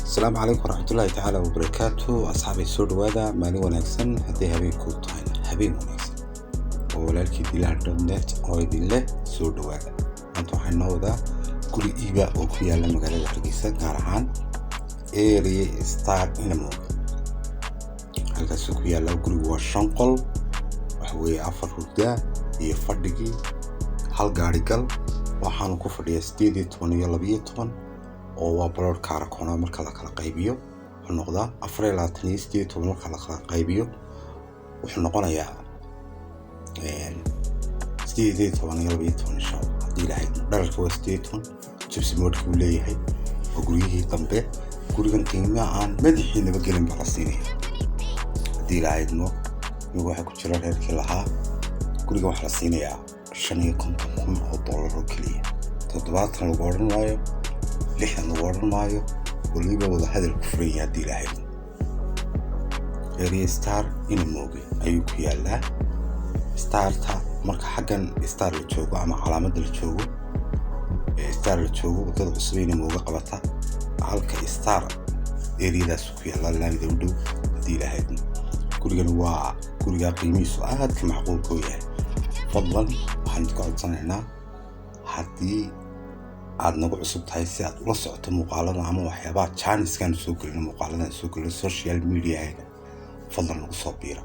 السلام عليكم ورحمة الله تعالى وبركاته. أصحابي السود وهذا مالي ونكسن هدي هبين كوتاين هبين ونكسن ولكن دلال دومنت أو دلله سود وهذا أنتو حنو ذا كل إيبا أو كل يلا مقالة حرقيسة قارحان إيري ستار إنمو هلك سوق يلا كل واشنقل وحوي أفر ردا يفردقي هل قارقل وحانو كفر يستيدي تون يلا بيتون oo waa blood kaarkoona marka la kala qaybiyo wuxuu noqdaa 428 marka la kala qaybiyo wuxuu noqonayaa 812 insha Allah hadii ilaahay dharka waa 8 jibsi moodku leeyahay oo guriyihii dambe gurigan qiimo aan madaxiinaba gelin bala siinay hadii ilaahay waxa ku jira reerkii lahaa guriga waxa la siinayaa $550 oo kaliya 7 lagu oran waayo لحن ورن مايو وليبا ولا هذا الكفرية دي لهاي غيري ستار إن الموجي أيوك يلا ستار تا مرك حقا ستار لتشوجو أما علامة لتشوجو ستار لتشوجو وتضع الصبين الموجي قبتها عالك ستار غيري ذا سوق يلا لا ندودو دي لهاي كل جنوا كل جا قيمي سؤال كمعقول كويه فضلا وحنتقعد عد صنعنا حدي aad nagu cusub tahay si aad ula socoto muuqaalada ama waxyaabaha channelskan soo gelino muuqaalada soo gelino social media ayda fadlan nagu soo biira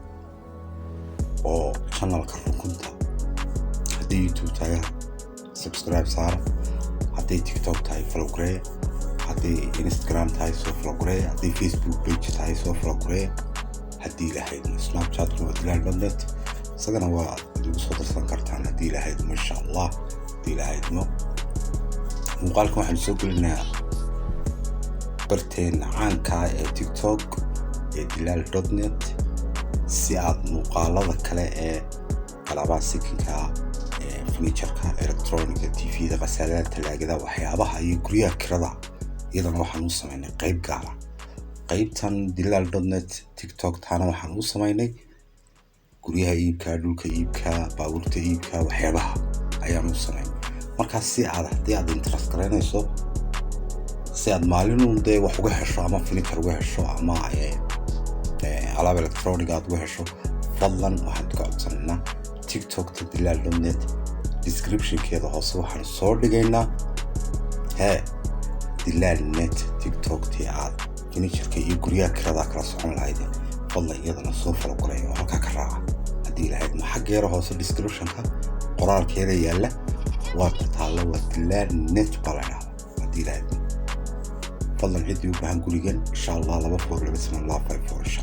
oo channelka rukunta hadii YouTube tahay subscribe saar hadii TikTok tahay follow garee hadii Instagram tahay soo follow garee hadii Facebook page tahay soo follow garee hadii lahayd Snapchat waa dilal.net sagana waa ugu soo darsan kartaan hadii lahayd ma sha Allah hadii lahayd muuqaalkan waxaan soo gelinaa barteena caanka ee TikTok ee dilal.net si aad muuqaalada kale ee qalabka sikinka ee furniture-ka electronic TV-da qasaalada talaagada waxyaabaha iyo guryaha kirada iyadana waxaan u sameynay qayb gaar ah qaybtan dilal.net TikTok taana waxaan u sameynay guryaha iibka dhulka iibka baabuurta iibka waxyaabaha ayaan u sameynay markaas si aad interest garanayso si aad maalinunde wax uga hesho ama furniture uga hesho ama alaab electronic aad uga hesho fadlan waxaan ka codsanaa TikTok dilal.net description-keeda hoose waxaan soo dhigaynaa dilal.net TikTok tii aad furniture-ka iyo guryaha kirada kala socon lahaydeen fadlan iyadana soo follow gareeyo oo halka ka raaca hadii lahayd ma xageera hoose description-ka qoraalkeeda yaala واتطالع ودلال.net بالله هدي لهذا فضلا عدي وبهن قوليجن إن شاء الله لا بفور بسم الله 54 إن شاء الله.